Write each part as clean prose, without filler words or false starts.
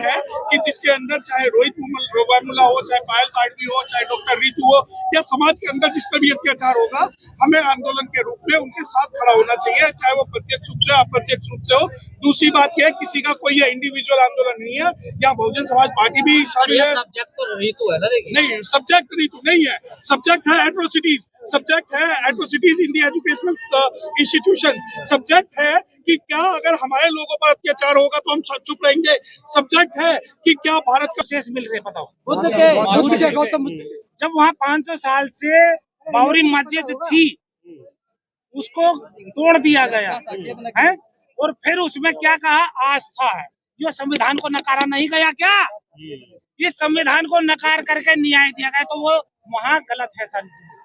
है कि जिसके अंदर चाहे रोहित वेमुला हो, चाहे पायल ताडवी हो, चाहे डॉक्टर रितु हो, या समाज के अंदर जिस पर भी अत्याचार होगा, हमें आंदोलन के रूप में उनके साथ खड़ा होना चाहिए, चाहे वो प्रत्यक्ष रूप से अप्रत्यक्ष रूप से हो। दूसरी बात यह है, किसी का कोई इंडिविजुअल आंदोलन नहीं है, यहाँ बहुजन समाज पार्टी भी शामिल है। सब्जेक्ट तो रितु है ना, नहीं, सब्जेक्ट रितु नहीं है, सब्जेक्ट है एट्रोसिटीज, सब्जेक्ट है एट्रोसिटीज इन दी एजुकेशनल इंस्टीट्यूशन। सब्जेक्ट है कि क्या अगर हमारे लोगों पर अत्याचार होगा तो हम चुप रहेंगे। सब्जेक्ट है कि क्या भारत का शेष मिल रहे, बताओ बुद्ध के गौतम बुद्ध के। जब वहाँ 500 साल से बाबरी मस्जिद थी, उसको तोड़ दिया गया है, और फिर उसमें क्या कहा, आस्था है। जो संविधान को नकारा नहीं गया क्या? इस संविधान को नकार करके न्याय दिया गया, तो वो वहाँ गलत है, सारी चीजें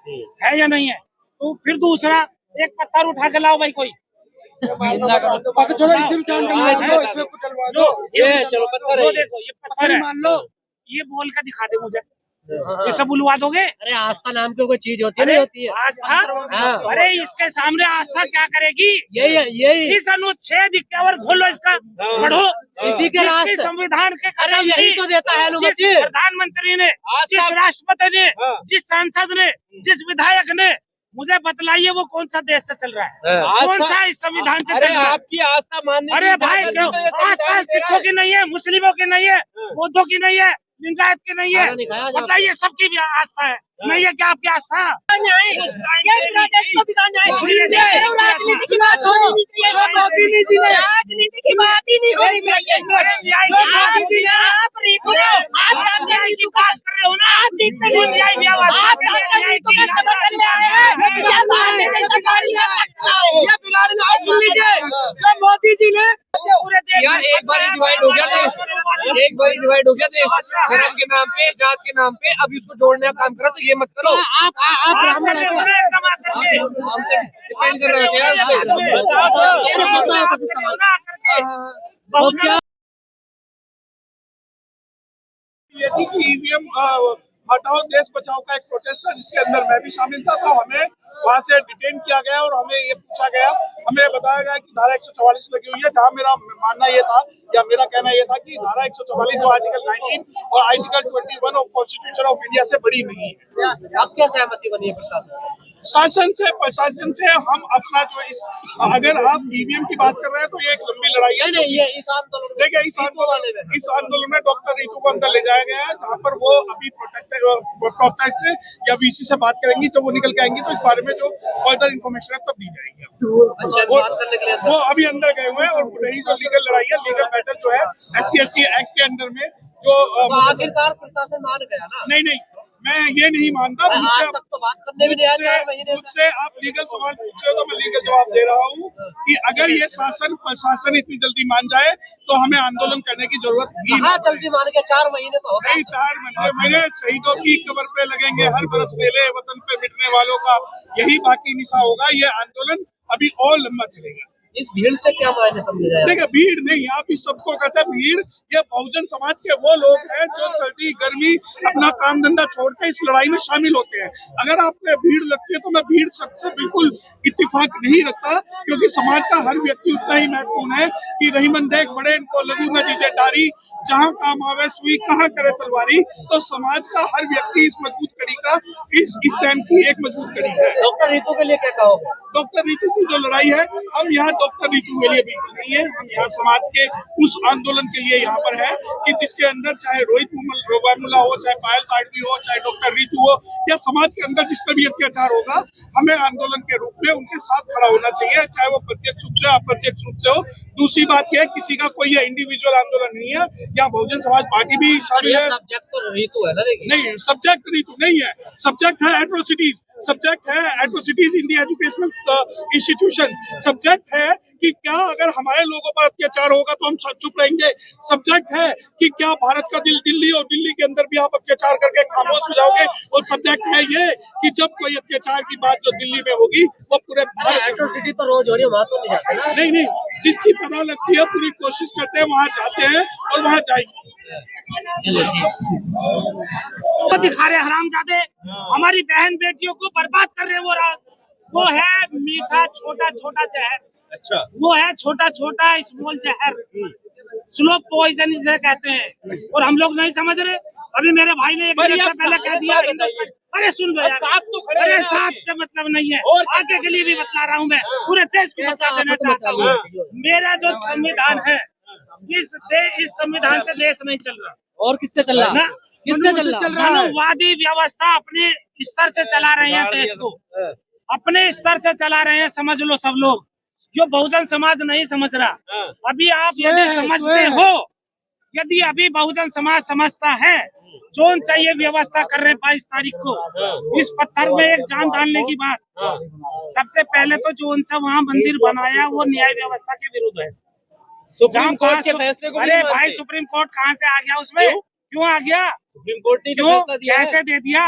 है या नहीं है? तो फिर दूसरा एक पत्थर उठा के लाओ भाई, कोई चलो इसी में इसमें कुछ डलवा दो। चलो पत्थर, देखो ये पत्थर है, मान लो, ये बोल के दिखा दे मुझे, ये सब बुलवा दोगे? अरे आस्था नाम की कोई चीज होती है, नहीं होती है आस्था? हाँ। अरे इसके सामने आस्था क्या करेगी? यही इस अनुच्छेद 51 खोलो, इसका पढ़ो, इसी के रास्ते संविधान के अरे यही तो देता है अनुमति। जिस प्रधानमंत्री ने, जिस राष्ट्रपति ने, जिस सांसद ने, जिस विधायक ने, मुझे बतलाइए वो कौन सा देश से चल रहा है, कौन सा इस संविधान से चल रहा है? आपकी आस्था मानने। अरे भाई, क्यों आस्था सिखों की नहीं है, मुस्लिमों की नहीं है, बौद्धों की नहीं है, लिंगायत की नहीं है, बताइए सबकी भी आस्था है, नहीं है क्या आपकी आस्था? राजनीति की बात होनी चाहिए, राजनीति की बात ही नहीं होनी चाहिए। जब मोदी जी ने पूरे देश यार एक बार डिवाइड हो गया था, एक बार डिवाइड हो गया था धर्म के नाम पे, जात के नाम पे। अब इसको जोड़ने का काम करो, तो ये मत करो। आप ब्राह्मण हमसे डिपेंड कर रहे हैं। ये थी कि ईवीएम हटाओ देश बचाओ का एक प्रोटेस्ट था, जिसके अंदर मैं भी शामिल था। तो हमें वहाँ से डिटेन किया गया और हमें ये पूछा गया, हमें बताया गया कि धारा 144 लगी हुई है, जहाँ मेरा मानना ये था या मेरा कहना ये था कि धारा 144 जो आर्टिकल 19 और article 21 of constitution of India से बड़ी नहीं है। अब क्या सहमति बनी है प्रशासन से? प्रशासन से हम अपना जो अगर आप ईवीएम की बात कर रहे हैं तो ये एक लंबी लड़ाई है। नहीं, ये इस आंदोलन, देखिए इस आंदोलन में डॉक्टर रितु को अंदर ले जाया गया है, जहाँ पर वो अभी प्रोटेक्ट से या वीसी से बात करेंगी। जब वो निकल के आएंगी तो इस बारे में जो फर्दर इन्फॉर्मेशन है तब दी जाएगी। अच्छा, बात करने के लिए वो अभी अंदर गए हुए हैं, और रही जो लीगल लड़ाई है, लीगल बैटल जो है SC/ST एक्ट के अंडर में जो आखिरकार प्रशासन मान गया ना? नहीं, मैं ये नहीं मानता। आज तक तो बात करने भी नहीं आया, 4 महीने मुझसे आप लीगल सवाल पूछ रहे हो तो मैं लीगल जवाब दे रहा हूँ कि अगर ये प्रशासन इतनी जल्दी मान जाए तो हमें आंदोलन करने की जरूरत भी नहीं। जल्दी मान के 4 महीने तो हो गए। 4 महीने शहीदों की कब्र पे लगेंगे, हर बरस पहले वतन पे मिटने वालों का यही बाकी निशा होगा। ये आंदोलन अभी और लंबा चलेगा। इस भीड़ से क्या मायने समझे जाए? देखिए, भीड़ नहीं, आप इस सबको कहते हैं भीड़। ये बहुजन समाज के वो लोग हैं जो सर्दी गर्मी अपना काम धंधा छोड़ के इस लड़ाई में शामिल होते हैं। अगर आपको भीड़ लगती है तो मैं भीड़ सबसे बिल्कुल इत्तेफाक नहीं रखता, क्योंकि समाज का हर व्यक्ति उतना ही महत्वपूर्ण है कि रहीमन देख बड़े इनको लघु न दीजिए डारी, जहाँ काम आवे सुई कहाँ करे तलवारी। तो समाज का हर व्यक्ति इस मजबूत कड़ी का, इस चैन की एक मजबूत कड़ी है। डॉक्टर रितु के लिए क्या कहोगे? डॉक्टर रितु की जो लड़ाई है, हम यहाँ डॉक्टर रितु के लिए बिल्कुल नहीं है, हम यहाँ समाज के उस आंदोलन के लिए यहाँ पर है कि जिसके अंदर चाहे रोहित वेमुला हो, चाहे पायल ताडवी हो, चाहे डॉक्टर रितु हो, या समाज के अंदर जिस पर भी अत्याचार होगा, हमें आंदोलन के रूप में उनके साथ खड़ा होना चाहिए, चाहे वो प्रत्यक्ष रूप से अप्रत्यक्ष रूप से हो। दूसरी बात यह है, किसी का कोई इंडिविजुअल आंदोलन नहीं है, यहाँ बहुजन समाज पार्टी भी शामिल है। सब्जेक्ट तो रितु है ना? नहीं, सब्जेक्ट रितु नहीं है, सब्जेक्ट है एट्रोसिटीज, सब्जेक्ट है एट्रोसिटीज इन दी एजुकेशनल इंस्टीट्यूशन। सब्जेक्ट है कि क्या अगर हमारे लोगों पर अत्याचार होगा तो हम चुप रहेंगे। सब्जेक्ट है कि क्या भारत का दिल्ली और दिल्ली के अंदर भी आप अत्याचार करके खामोश हो जाओगे। और सब्जेक्ट है ये कि जब कोई अत्याचार की बात जो दिल्ली में होगी वो पूरे एट्रोसिटी तो रोज हो रही है, वहाँ तो नहीं जाते ना? नहीं, जिसकी पता लगती है पूरी कोशिश करते हैं, वहाँ जाते हैं और वहाँ जाएंगे। वो दिखा रहे हरामजादे, हमारी बहन बेटियों को बर्बाद कर रहे। वो है मीठा छोटा छोटा जहर। अच्छा, वो है छोटा छोटा स्मॉल जहर। स्लो पॉइजन इसे कहते हैं, और हम लोग नहीं समझ रहे। अभी मेरे भाई ने एक मिनट से पहले कह दिया हिंदुस्तान, अरे सुन लो यार, अरे साथ से मतलब नहीं है, आगे के लिए भी बता रहा हूँ मैं, पूरे देश को बता देना चाहता हूँ। मेरा जो संविधान है, इस संविधान से देश नहीं चल रहा। और किससे चल रहा? किससे चल रहा? मानववादी व्यवस्था अपने स्तर से चला रहे हैं देश को, अपने स्तर से चला रहे हैं, समझ लो सब लोग। जो बहुजन समाज नहीं समझ रहा, अभी आप यदि समझते हो, यदि अभी बहुजन समाज समझता है, जोन से ये व्यवस्था कर रहे 22 तारीख को, इस पत्थर में एक जान डालने की बात, सबसे पहले तो जो उनसे वहाँ मंदिर बनाया वो न्याय व्यवस्था के विरुद्ध है। सुप्रीम कोर्ट के फैसले को अरे भाई, सुप्रीम कोर्ट कहाँ से आ गया उसमें? क्यों आ गया? सुप्रीम कोर्ट ने क्यों कैसे दे दिया?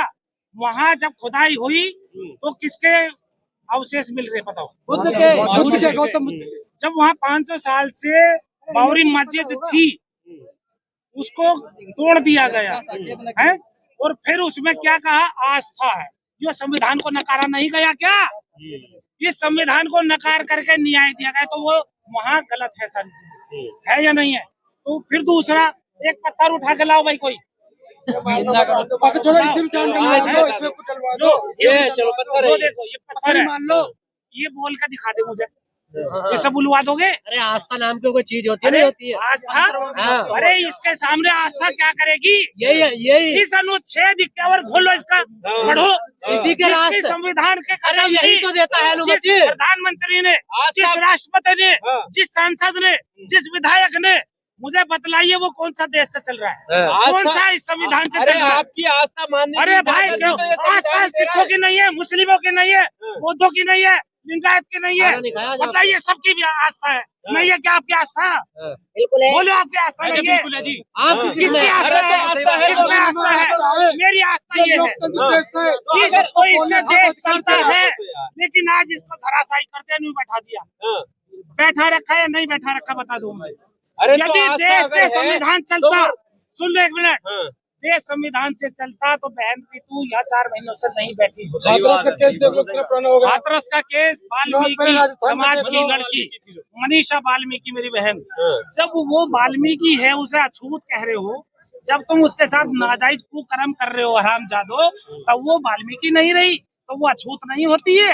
वहाँ जब खुदाई हुई तो किसके अवशेष मिल रहे बताओ? बुद्ध के गौतम बुद्ध के। जब वहाँ 500 साल से बाबरी मस्जिद थी, उसको तोड़ दिया गया है, और फिर उसमें क्या कहा? आस्था है। जो संविधान को नकारा नहीं गया क्या? इस संविधान को नकार करके न्याय दिया गया, तो वो वहाँ गलत है, सारी चीजें है या नहीं है? तो फिर दूसरा एक पत्थर उठा के लाओ भाई, कोई चलो इसी में चांद करना है, इसमें कुटलवा दो। ये चलो पत्थर है, देखो ये पत्थर है, मान लो। ये बोल के दिखा दे मुझे, ये सब बुलवा दोगे? अरे आस्था नाम की कोई चीज होती है, नहीं होती है? आस्था? हाँ। अरे इसके सामने आस्था क्या करेगी? यही इस अनुच्छेद 51 खोलो, इसका पढ़ो, इसी के रास्ते। संविधान के अरे कसम यही दी, तो देता है जिस अनुमति। प्रधानमंत्री ने, जिस राष्ट्रपति ने, जिस सांसद ने, जिस विधायक ने, मुझे बतलाइए वो कौन सा देश से चल रहा है? कौन सा इस संविधान से चल रहा है? आपकी आस्था मानने अरे भाई, क्यों आस्था सिखों की नहीं है, मुस्लिमों की नहीं है, बौद्धों की नहीं है, लिंगायत की नहीं है, बताइए सबकी भी आस्था है। नहीं है क्या आपकी आस्था? बिल्कुल है। बोलो आपकी आस्था नहीं है? आपकी किसकी आस्था है? किसमें आस्था है? मेरी आस्था ये है, इससे देश चलता है, लेकिन आज इसको धराशायी करते नहीं बैठा दिया। बैठा रखा है, नहीं बैठा रखा बता दो मुझे। यदि देश से संविधान चलता, सुन लो एक मिनट, देश संविधान से चलता तो बहन तू यहाँ 4 महीनों से नहीं बैठी हो। हाथरस का केस, वाल्मीकि समाज की लड़की मनीषा वाल्मीकि, मेरी बहन, जब वो वाल्मीकि है उसे अछूत कह रहे हो, जब तुम उसके साथ नाजायज कुकर्म कर रहे हो हरामजादो, तब वो वाल्मीकि नहीं रही, तो वो अछूत नहीं होती है?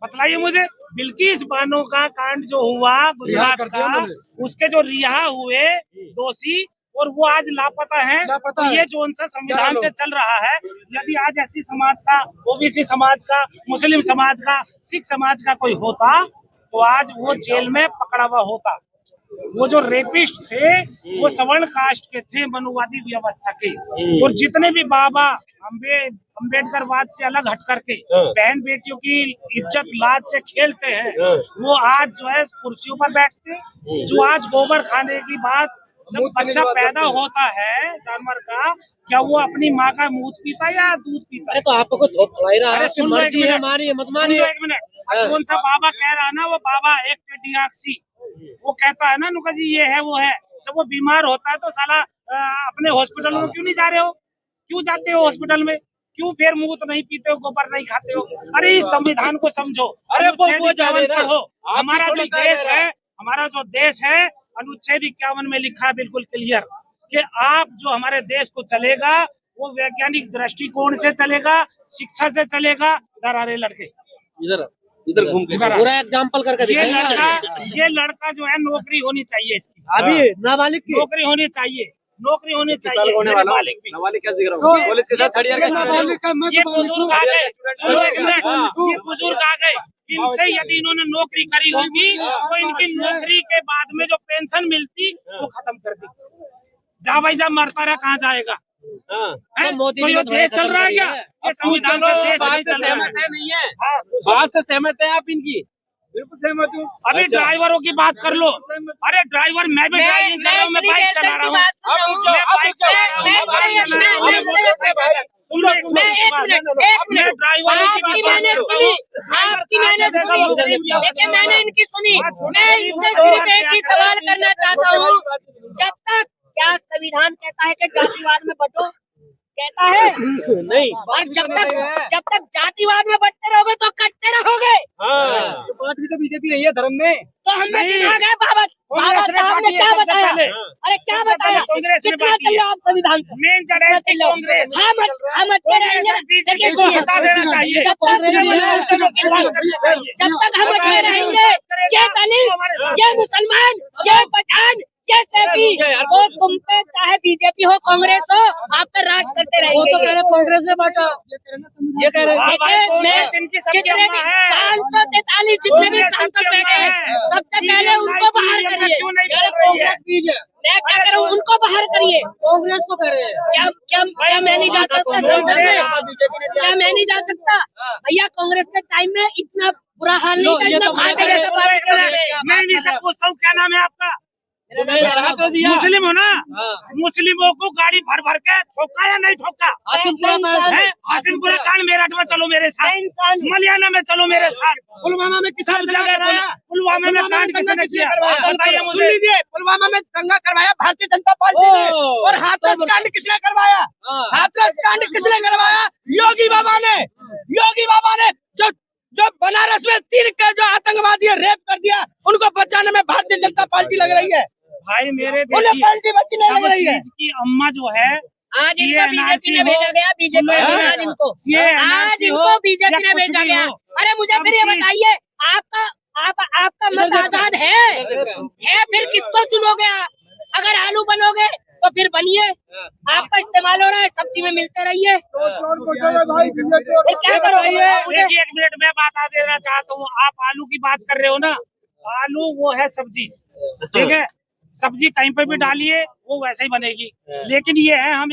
बतलाइए मुझे। बिल्किस बानो का कांड जो हुआ गुजरात का, उसके जो रिहा हुए दोषी और वो आज लापता है, तो ये जो उनसे संविधान से चल रहा है, यदि आज ऐसी समाज का, ओबीसी समाज का, मुस्लिम समाज का, सिख समाज का कोई होता, तो आज वो जेल में पकड़ा हुआ होता। वो जो रेपिस्ट थे वो सवर्ण कास्ट के थे, मनुवादी व्यवस्था के, और जितने भी बाबा अम्बेडकरवाद से अलग हट करके बहन बेटियों की इज्जत लाज से खेलते हैं, वो आज जो है कुर्सियों पर बैठते, जो आज गोबर खाने की बात, जब बच्चा पैदा होता है जानवर का, क्या वो अपनी माँ का मूत पीता या दूध पीता? अरे तो आपको थोड़ा रहा है, सुन लो एक मिनट, मानिए मत मानिए। एक मिनट, कौन सा बाबा कह रहा है ना, वो बाबा एक पेटियाक्सी, वो कहता है ना नुका जी ये है वो है, जब वो बीमार होता है तो साला अपने हॉस्पिटल में क्यों नहीं जा रहे हो? क्यों जाते हो हॉस्पिटल में? क्यों फिर मूत नहीं पीते हो, गोबर नहीं खाते हो? अरे इस संविधान को समझो, अनुच्छेद 51 पढ़ो। हमारा जो देश है अनुच्छेद 51 में लिखा है बिल्कुल क्लियर कि आप जो हमारे देश को चलेगा वो वैज्ञानिक दृष्टिकोण से चलेगा, शिक्षा से चलेगा। इधर आ रहे लड़के, इधर घूम के पूरा एग्जाम्पल करके दिखाएंगे। ये लड़का जो है नौकरी होनी चाहिए इसकी, अभी नाबालिग की नौकरी होनी चाहिए, नौकरी होनी चाहिए। नाबालिग क्या दिख रहा है? कॉलेज के साथ थर्ड ईयर का ये बुजुर्ग आ गए, सुनो एक मिनट, ये बुजुर्ग आ गए, इनसे यदि इन्होंने नौकरी करी होगी तो इनकी नौकरी के बाद में जो पेंशन मिलती वो खत्म कर दी। जा भाई जा, मरता रहा कहाँ जाएगा? तो ये देश चल रहा है क्या? ये संविधान से देश नहीं चल रहा है। नहीं है, बात से सहमत है आप इनकी? बिल्कुल सहमत हूँ। अभी ड्राइवरों की बात कर लो। अरे ड्राइवर, मैं भी ड्राइविंग कर रहा हूँ, मैं बाइक चला रहा हूँ, मैं बाइक चला रहा हूँ, मैं ड्राइवर लेकिन मैंने इनकी सुनी। मैं इनसे सिर्फ एक ही सवाल करना चाहता हूँ, जब तक क्या संविधान कहता है कि जातिवाद में बंटो, कहता है नहीं, और जब तक जातिवाद में बंटते रहोगे तो कटते रहोगे। तो बात भी तो बीजेपी रही है धर्म में, तो हमने दिमाग है बाबा, बाबा साहब ने क्या बताया? अरे क्या बताया? कांग्रेस ने कितना बात की चल रहा आप संविधान पर? मेन जड़ है इसकी कांग्रेस। हम अटके रहेंगे। बीजेपी को हटा देना चाहिए। जब तक हम अटके रहेंगे, ये दलित, ये मुसलमान, ये पठान, ये सैफी, वो तुम पे चाहे बीजेपी हो कांग्रेस हो, आप पे राज करते वो तो कह रहेंगे। रहे कांग्रेस ने बांटा, ये कह रहे हैं। कांग्रेस इनकी सबकी जितने भी अम्मा है। 543 जितने भी सांसद बैठे हैं, सबसे पहले उनको बाहर करिए। क्यों नहीं कह रहे बोल रही है? कांग्रेस बीज है, मैं क्या करूँ, उनको बाहर करिए। कांग्रेस को कह रहे हैं। क्या मैं नहीं जा सकता संसद में? क्या मैं नहीं जा सकता? भैया कांग्रेस के टाइम में इतना बुरा हाल नहीं था, ये इतना तो भाग मैंने रहे थे बात कर रहे थे। मैं इन्हीं से पूछता हूँ, क्या नाम है आपका? तो दिया मुस्लिम हो ना? मुस्लिमों को गाड़ी भर भर के ठोका या नहीं ठोका? हासिमपुरा कांड मेरठ में चलो मेरे साथ, इंसान मलियाना में चलो मेरे साथ, पुलवामा में किस जगह पुलवामा में कांड किसने किया? बताइए मुझे। पुलवामा में दंगा करवाया भारतीय जनता पार्टी ने, और हाथरस कांड किसने करवाया? हाथरस कांड किसने करवाया? योगी बाबा ने। योगी बाबा ने जो बनारस में 3 के जो आतंकवादी रेप कर दिया, उनको बचाने में भारतीय जनता पार्टी लग रही है। भाई मेरे उन्हें पार्टी बच्ची नहीं सब लग रही है। चीज की अम्मा जो है, आज इनको बीजेपी ने भेजा गया, बीजेपी ने भेजा इनको, आज इनको बीजेपी ने भेजा गया। अरे मुझे फिर ये बताइए, आपका मत आजाद है फिर किसको चुनोगे आप? अगर आलू बनोगे तो फिर बनिए, आपका इस्तेमाल हो रहा है, सब्जी में मिलते रहिए। फिर क्या करोगे? देखिए 1 मिनट में बता देना चाहता हूँ। आप आलू की बात कर रहे हो ना, आलू वो है सब्जी, ठीक है? सब्जी कहीं पे भी डालिए वो वैसे ही बनेगी, लेकिन ये है हम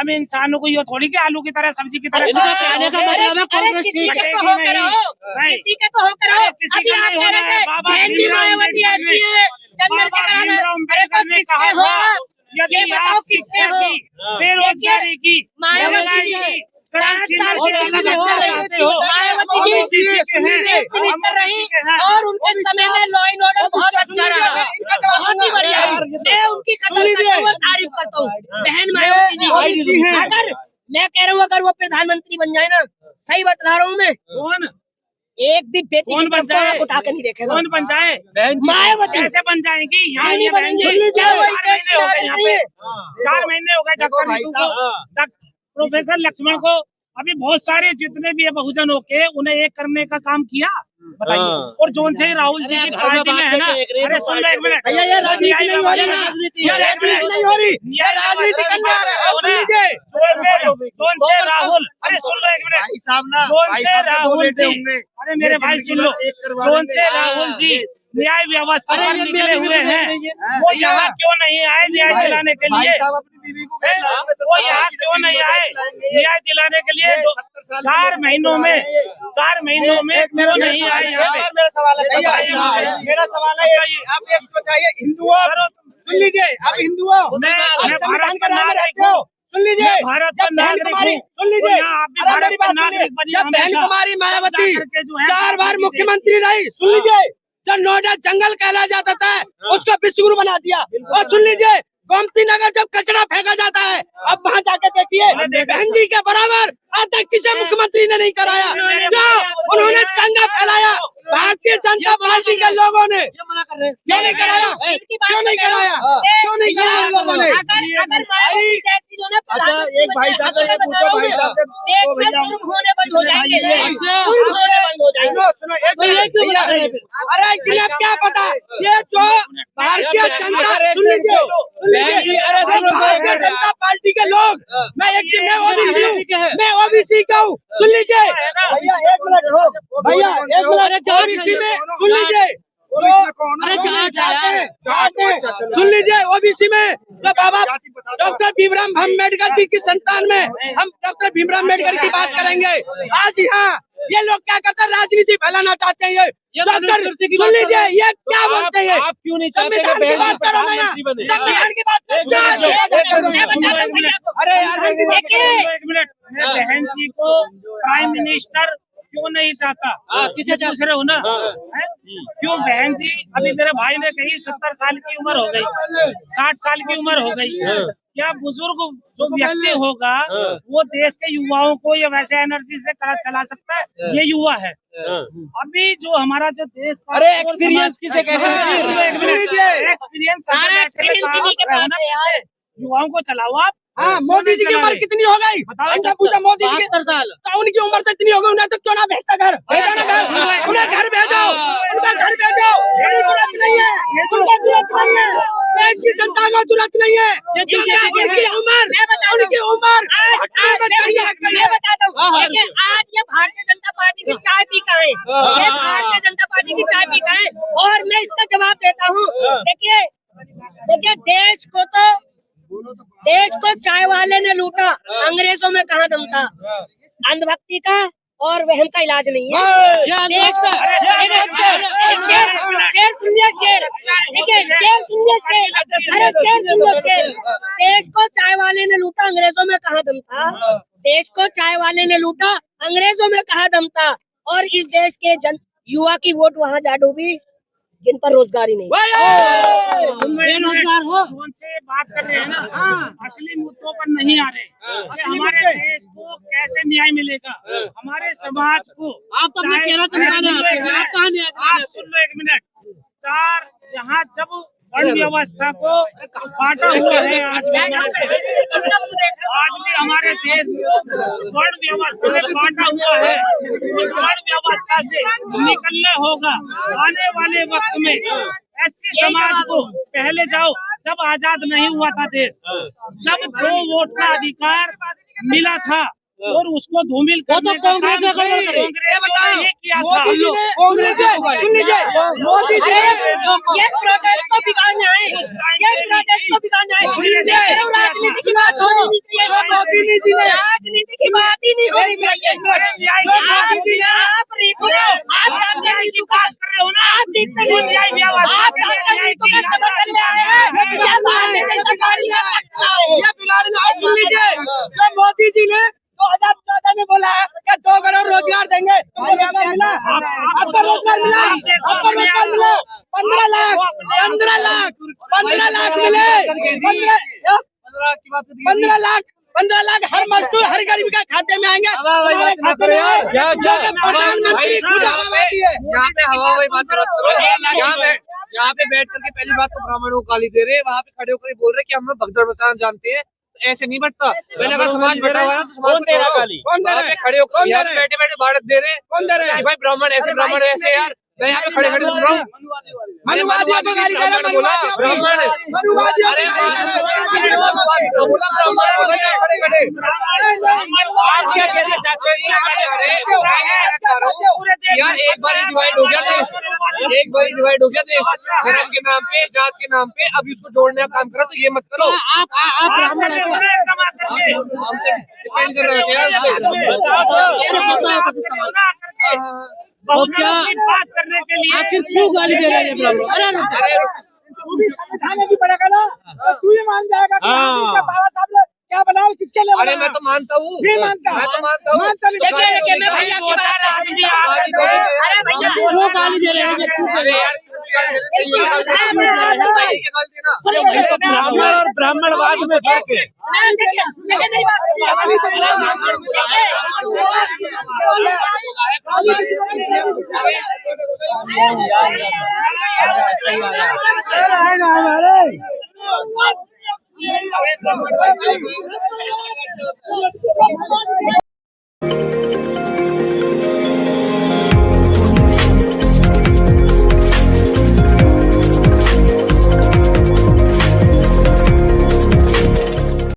इंसानों को ये थोड़ी कि आलू की तरह सब्जी की तरह इनका कहने का मतलब है कांग्रेस किसी ठीक के है। तो होकर हो, किसी के तो होकर हो। किसी अभी का आप नहीं कह होना रहे है। थे बाबा बहन जी भीमराव मायावती अम्बेडकर ऐसी है, चंद्रशेखर आजाद। अरे तो ने किसके कहा हो था, आप? यदि ये बताओ आप किसके शिक्षा हो? की, बेरोजगारी की, मायावती महंगाई जी की, 4 साल से चरम सीमा हो से चाहते हो, मायावती हम जी उसी के हैं, चीफ हम मिनिस्टर उसी रही, के हैं। और उनके समय में लॉ एंड ऑर्डर बहुत अच्छा रहा, बहुत ही बढ़िया। मैं उनकी कदर करता हूँ, तारीफ करता हूँ बहन मायावती जी। अगर मैं कह रहा हूँ, अगर वो प्रधानमंत्री बन जाए ना, सही बता रहा हूँ मैं, कौन एक भी बेटी कौन की बन तरफ जाए? को उठा के नहीं देखेगा। कौन बन जाए? मायावती कैसे बन जाएंगी? यहाँ नहीं ये बनेंगी। बनेंगी। क्या वो 4 महीने हो गए यहाँ पे, नहीं 4 महीने हो गए डॉक्टर नीतू को, प्रोफेसर लक्ष्मण को। अभी बहुत सारे जितने भी है बहुजन होके उन्हें एक करने का काम किया, बताइए। और जोन से राहुल जी की पार्टी में है ना, अरे सुन लो 1 मिनट भैया ये राजनीति नहीं हो रही ना, ये राजनीति नहीं हो रही, ये राजनीति करने आ रहे हैं। सुन लीजिए, जोन से राहुल, अरे सुन लो 1 मिनट, जोन से राहुल जी, अरे मेरे भाई सुन लो, जोन से राहुल जी न्याय व्यवस्था पर निकले हुए हैं, वो यहाँ क्यों नहीं आए न्याय दिलाने के लिए? वो यहाँ क्यों नहीं आए न्याय दिलाने के लिए? 4 महीनों में क्यों नहीं आए यहाँ पे? मेरा सवाल है भैया, मेरा सवाल है, आप ये बताइए, हिंदू हो, सुन लीजिए, आप हिंदू हो, मैं संविधान भारत का का नाम नागरिक रखते हो, हूँ, सुन लीजिए, मैं भारत का जब बहन नागरिक कुमारी, हूँ, सुन लीजिए, और यहाँ आप भी अरे भारत मेरी का बात नागरिक सुनिए, बनिए जब बहन हमेशा। कुमारी मायावती जा करके जो है 4 बार अपनी मुख्यमंत्री रही, सुन लीजिए, जो नोएडा जंगल कहला जाता था उसको विश्वगुरु बना दिया। और सुन लीजिए, गोमती नगर जब कचरा फेंका जाता है, अब वहाँ जाके देखिए, बहन जी के बराबर आज तक किसी मुख्यमंत्री ने नहीं कराया। जो उन्होंने दंगा फैलाया भारतीय जनता पार्टी के लोगों ने, क्यों नहीं कराया? क्यों नहीं कराया? क्यों नहीं कराया उन लोगों ने? अगर मायावती जैसी जो ना प्रधानमंत्री एक भाई साहब से पूछो, भाई साहब से, देश में जुर्म होने बंद हो जाएंगे, जुर्म होने बंद हो जाएंगे। सुनो सुनो, एक मिनट भैया, अरे इन्हें क्या पता, ये जो भारतीय जनता, सुन लीजिए, भारतीय जनता पार्टी के लोग, मैं ओबीसी का हूँ, सुन लीजिए भैया, 1 मिनट हो भैया, 1 मिनट, ओबीसी में सुन लीजिए, सुन लीजिए, ओबीसी में तो बाबा डॉक्टर भीमराव अम्बेडकर जी की संतान में हम डॉक्टर भीमराव अम्बेडकर की बात करेंगे। आज यहाँ ये लोग क्या करते हैं, राजनीति फैलाना चाहते हैं। ये डॉक्टर सुन लीजिए, ये क्या बोलते हैं, आप क्यों नहीं संविधान की बात करो ना, संविधान की बात करो। अरे यार 1 मिनट, मैं बहन जी को प्राइम मिनिस्टर क्यों नहीं चाहता? किसे पूछ रहे हो ना? हैं? क्यों बहन जी, अभी मेरे भाई ने कही 70 साल की उम्र हो गई, 60 साल की उम्र हो गई, क्या बुजुर्ग जो व्यक्ति होगा वो देश के युवाओं को ये वैसे एनर्जी से चला सकता है? ये युवा है। अभी जो हमारा जो देश का अरे एक्सपीरियंस किसे कहते हैं? एक्सपीरियंस सारा experience इन्हीं के पास है यार। युवाओं को चलाओ आप। हाँ, मोदी जी की उम्र कितनी हो गई? इनसे पूछा मोदी जी की 72 साल। तो उनकी उम्र तो इतनी हो गई, उन्हें तो क्यों ना भेजता घर? भेजो ना घर, उन्हें घर भेजो, उनका घर भेजो। उनकी जरूरत नहीं है, उनको जरूरत नहीं है, देश की जनता को जरूरत नहीं है। उनकी उम्र, उनकी उम्र मैं बताता हूँ, देखिए आज ये भारतीय जनता पार्टी की चाय पी का है, ये भारतीय जनता पार्टी की चाय पी का है, और मैं इसका जवाब देता हूँ। देखिए देश को चाय वाले ने लूटा, अंग्रेजों में कहाँ दम था? अंधभक्ति का और वहम का इलाज नहीं है। देश का शेर सुनिए, शेर देखिए, शेर सुनिए, शेर, अरे शेर सुनिए, शेर। देश को चाय वाले ने लूटा, अंग्रेजों में कहाँ दम था? देश को चाय वाले ने लूटा, अंग्रेजों में कहाँ दम था? और इस देश के युवा की वोट वहाँ जा डूबी जिन पर रोजगार ही नहीं। बेरोजगार हो। जो उनसे बात कर रहे हैं ना, असली मुद्दों पर नहीं आ रहे कि हमारे देश को कैसे न्याय मिलेगा, हमारे समाज को। आप तो अपना चेहरा चमकाने आते हैं, आप कहाँ नहीं आते? आप सुन लो एक मिनट। यहाँ जब वर्ण व्यवस्था को बांटा हुआ है, आज भी हमारे देश को वर्ण व्यवस्था में बांटा हुआ है। उस वर्ण व्यवस्था से निकलना होगा आने वाले वक्त में। एससी समाज को पहले जाओ, जब आजाद नहीं हुआ था देश, जब 2 वोट का अधिकार मिला था और उसको धूमिल करने का काम कांग्रेस ने किया था। कांग्रेस सुन लीजिए, मोदी जी ये प्रोटेस्ट को बिगाड़ना है, ये प्रोटेस्ट को बिगाड़ना है। राजनीति की बात होनी चाहिए, राजनीति की बात ही नहीं होनी चाहिए। आप राजनीति का कर रहे हो ना, आप देखते नहीं, आप राजनीति का समर्थन ले रहे हैं। ये भारतीय जनता पार्टी का पक्ष है। ये बिगाड़ना है। सुन लीजिए, जो मोदी जी ने 2014 में बोला है कि 2 करोड़ रोजगार देंगे, आपको रोजगार मिला? आपको रोजगार मिला? आपको रोजगार मिला? 15 लाख मिले। 15 लाख हर मजदूर, हर गरीब के खाते में आएंगे। हमारे खाते में प्रधानमंत्री खुद हवाबाजी है। यहाँ पे हवाबाजी बात करो। यहाँ पे बैठ करके पहली बात तो ब्राह्मणों को गाली दे रहे, वहाँ पे खड़े होकर बोल रहे कि हम भगदड़ मचाना जानते हैं। ऐसे नहीं बटता, पहले अगर समाज बटा हुआ है तो समाज को वहाँ पे खड़े होकर बैठे बैठे भारत दे रहे। कौन दे रहे हैं? भाई ब्राह्मण ऐसे यार, मैं यहाँ पे खड़े खड़े सुन रहा हूँ। मनुवादियों को गाली दे रहे हैं, बोला ब्राह्मण, मनुवादियों को अरे गाली दे रहे हैं। बोला ब्राह्मण बोला यहाँ खड़े खड़े। आप क्या कहना चाहते हैं यार? एक बार डिवाइड हो गया देश, एक बार डिवाइड हो गया देश, धर्म के नाम पे, जात के नाम पे। अब इसको जोड़ने का काम करो तो ये मत करो। आप ब्राह्मण हैं क्या? हमसे डिपेंड कर रहे हैं तो क्या बात करने के लिए आखिर क्यों गाली दे रहे हैं ब्राह्मण? अरे तू भी संविधान की पढ़ेगा ना, तो तू ही मान जाएगा कि बाबा साहब ने क्या बनाया, किसके लिए अरे मैं तो मानता हूँ, नहीं मानता, मैं तो मानता हूँ। देखिए मैं भैया की बात अरे भैया वो गाली दे रहे हैं ये क्यों अरे यार ब्राह्मण और ब्राह्मणवाद में फर्क है। हमारे